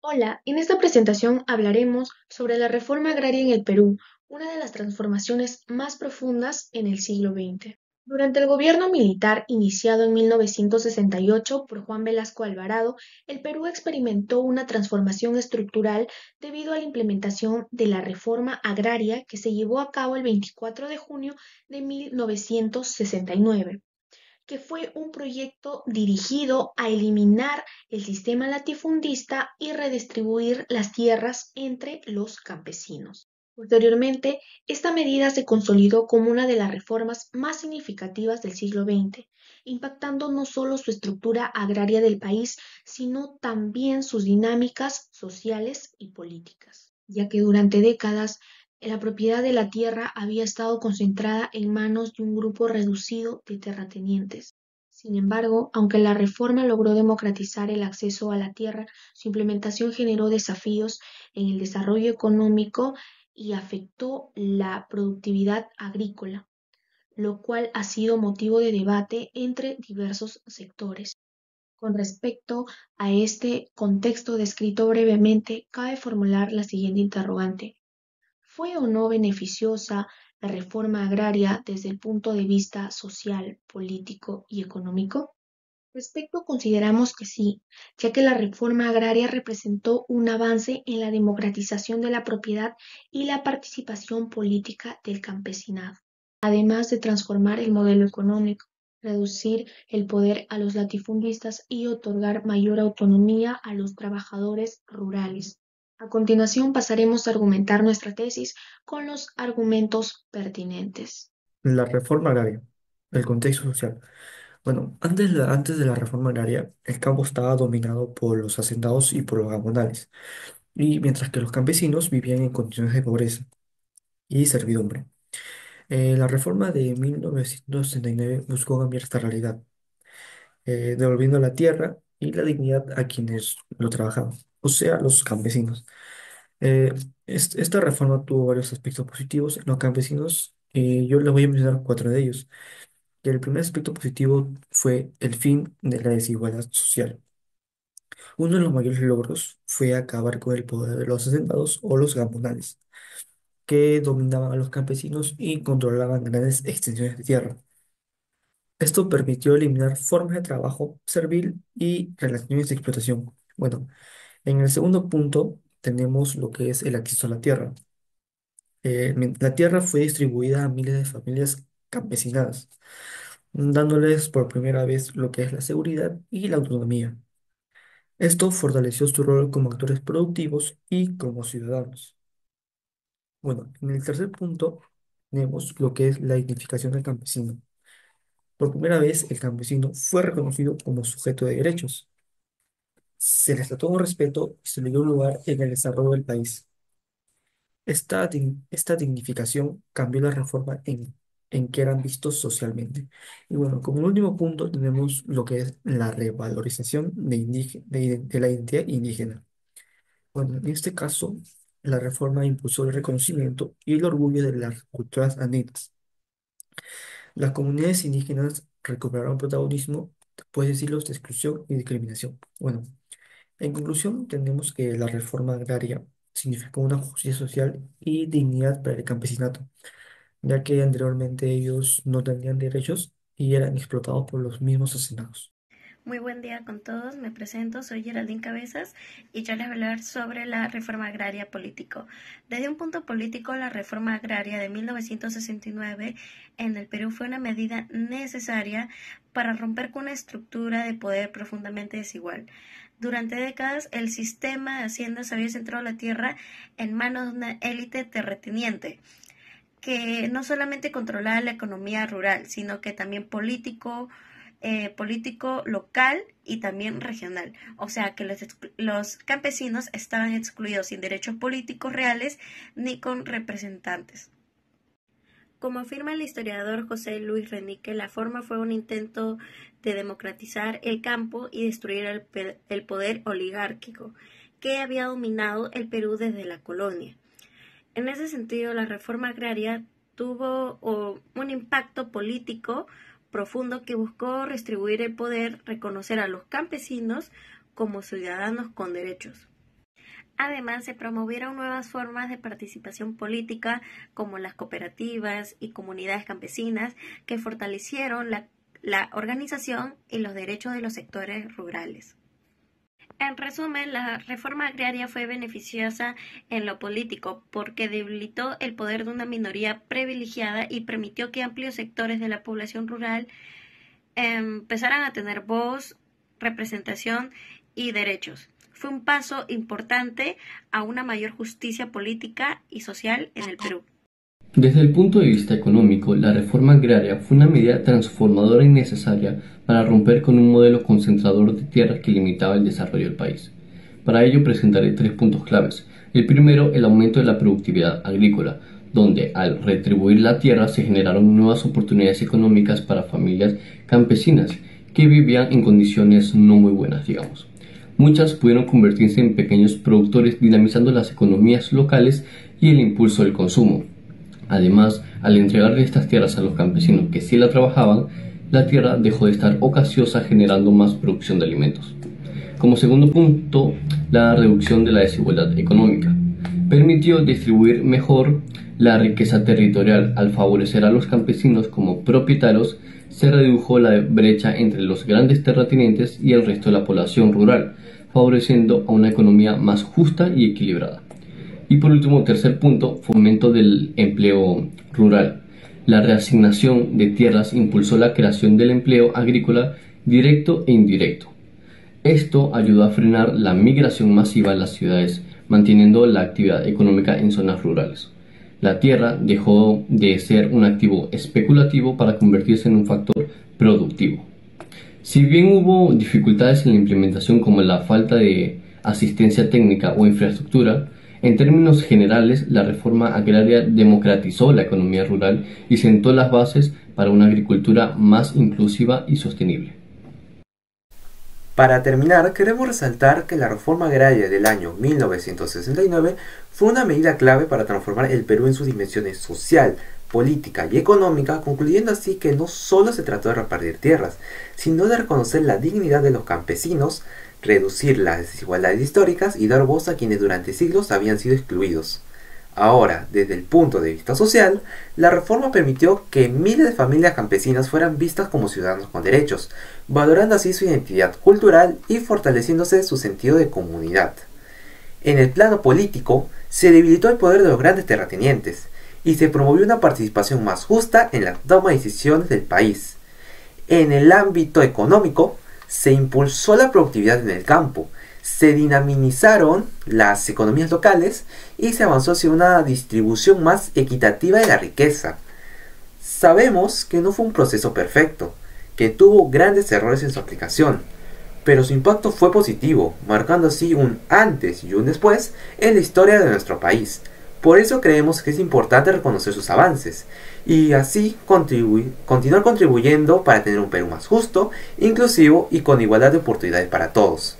Hola, en esta presentación hablaremos sobre la reforma agraria en el Perú, una de las transformaciones más profundas en el siglo XX. Durante el gobierno militar iniciado en 1968 por Juan Velasco Alvarado, el Perú experimentó una transformación estructural debido a la implementación de la reforma agraria que se llevó a cabo el 24 de junio de 1969, que fue un proyecto dirigido a eliminar el sistema latifundista y redistribuir las tierras entre los campesinos. Posteriormente, esta medida se consolidó como una de las reformas más significativas del siglo XX, impactando no solo su estructura agraria del país, sino también sus dinámicas sociales y políticas, ya que durante décadas la propiedad de la tierra había estado concentrada en manos de un grupo reducido de terratenientes. Sin embargo, aunque la reforma logró democratizar el acceso a la tierra, su implementación generó desafíos en el desarrollo económico y afectó la productividad agrícola, lo cual ha sido motivo de debate entre diversos sectores. Con respecto a este contexto descrito brevemente, cabe formular la siguiente interrogante: ¿fue o no beneficiosa la reforma agraria desde el punto de vista social, político y económico? Respecto, consideramos que sí, ya que la reforma agraria representó un avance en la democratización de la propiedad y la participación política del campesinado, además de transformar el modelo económico, reducir el poder a los latifundistas y otorgar mayor autonomía a los trabajadores rurales. A continuación pasaremos a argumentar nuestra tesis con los argumentos pertinentes. La reforma agraria, el contexto social. Bueno, antes de la reforma agraria, el campo estaba dominado por los hacendados y por los gamonales, y mientras que los campesinos vivían en condiciones de pobreza y servidumbre. La reforma de 1969 buscó cambiar esta realidad, devolviendo la tierra y la dignidad a quienes lo trabajaban, o sea, los campesinos. Eh, Esta reforma tuvo varios aspectos positivos en los campesinos, y yo les voy a mencionar cuatro de ellos. Que el primer aspecto positivo fue el fin de la desigualdad social. Uno de los mayores logros fue acabar con el poder de los hacendados o los gamonales, que dominaban a los campesinos y controlaban grandes extensiones de tierra. Esto permitió eliminar formas de trabajo servil y relaciones de explotación. Bueno, en el segundo punto tenemos lo que es el acceso a la tierra. La tierra fue distribuida a miles de familias campesinadas, dándoles por primera vez lo que es la seguridad y la autonomía. Esto fortaleció su rol como actores productivos y como ciudadanos. Bueno, en el tercer punto tenemos lo que es la dignificación del campesino. Por primera vez, el campesino fue reconocido como sujeto de derechos. Se les trató con respeto y se le dio un lugar en el desarrollo del país. Esta dignificación cambió la reforma en que eran vistos socialmente. Y bueno, como último punto tenemos lo que es la revalorización de la identidad indígena. Bueno, en este caso, la reforma impulsó el reconocimiento y el orgullo de las culturas andinas. Las comunidades indígenas recuperaron protagonismo después de siglos de exclusión y discriminación. Bueno, en conclusión, tenemos que la reforma agraria significó una justicia social y dignidad para el campesinato, ya que anteriormente ellos no tenían derechos y eran explotados por los mismos hacendados. Muy buen día con todos, me presento, soy Geraldine Cabezas y yo les voy a hablar sobre la reforma agraria político. Desde un punto político, la reforma agraria de 1969 en el Perú fue una medida necesaria para romper con una estructura de poder profundamente desigual. Durante décadas, el sistema de haciendas había centrado la tierra en manos de una élite terrateniente que no solamente controlaba la economía rural, sino que también político local y también regional. O sea que los campesinos estaban excluidos sin derechos políticos reales ni con representantes. Como afirma el historiador José Luis Renique, la forma fue un intento de democratizar el campo y destruir el poder oligárquico que había dominado el Perú desde la colonia. En ese sentido, la reforma agraria tuvo un impacto político profundo que buscó redistribuir el poder, reconocer a los campesinos como ciudadanos con derechos. Además, se promovieron nuevas formas de participación política como las cooperativas y comunidades campesinas que fortalecieron la organización y los derechos de los sectores rurales. En resumen, la reforma agraria fue beneficiosa en lo político porque debilitó el poder de una minoría privilegiada y permitió que amplios sectores de la población rural empezaran a tener voz, representación y derechos. Fue un paso importante a una mayor justicia política y social en el Perú. Desde el punto de vista económico, la reforma agraria fue una medida transformadora y necesaria para romper con un modelo concentrador de tierras que limitaba el desarrollo del país. Para ello presentaré 3 puntos claves. El primero, el aumento de la productividad agrícola, donde al retribuir la tierra se generaron nuevas oportunidades económicas para familias campesinas que vivían en condiciones no muy buenas, digamos. Muchas pudieron convertirse en pequeños productores, dinamizando las economías locales y el impulso del consumo. Además, al entregarle estas tierras a los campesinos que sí la trabajaban, la tierra dejó de estar ociosa, generando más producción de alimentos. Como segundo punto, la reducción de la desigualdad económica. Permitió distribuir mejor la riqueza territorial. Al favorecer a los campesinos como propietarios, se redujo la brecha entre los grandes terratenientes y el resto de la población rural, favoreciendo a una economía más justa y equilibrada. Y por último, tercer punto, fomento del empleo rural. La reasignación de tierras impulsó la creación del empleo agrícola directo e indirecto. Esto ayudó a frenar la migración masiva a las ciudades, manteniendo la actividad económica en zonas rurales. La tierra dejó de ser un activo especulativo para convertirse en un factor productivo. Si bien hubo dificultades en la implementación como la falta de asistencia técnica o infraestructura, en términos generales, la reforma agraria democratizó la economía rural y sentó las bases para una agricultura más inclusiva y sostenible. Para terminar, queremos resaltar que la reforma agraria del año 1969 fue una medida clave para transformar el Perú en sus dimensiones social, política y económica, concluyendo así que no solo se trató de repartir tierras, sino de reconocer la dignidad de los campesinos, reducir las desigualdades históricas y dar voz a quienes durante siglos habían sido excluidos. Ahora, desde el punto de vista social, la reforma permitió que miles de familias campesinas fueran vistas como ciudadanos con derechos, valorando así su identidad cultural y fortaleciéndose su sentido de comunidad. En el plano político, se debilitó el poder de los grandes terratenientes y se promovió una participación más justa en la toma de decisiones del país. En el ámbito económico, se impulsó la productividad en el campo, se dinamizaron las economías locales y se avanzó hacia una distribución más equitativa de la riqueza. Sabemos que no fue un proceso perfecto, que tuvo grandes errores en su aplicación, pero su impacto fue positivo, marcando así un antes y un después en la historia de nuestro país. Por eso creemos que es importante reconocer sus avances y así continuar contribuyendo para tener un Perú más justo, inclusivo y con igualdad de oportunidades para todos.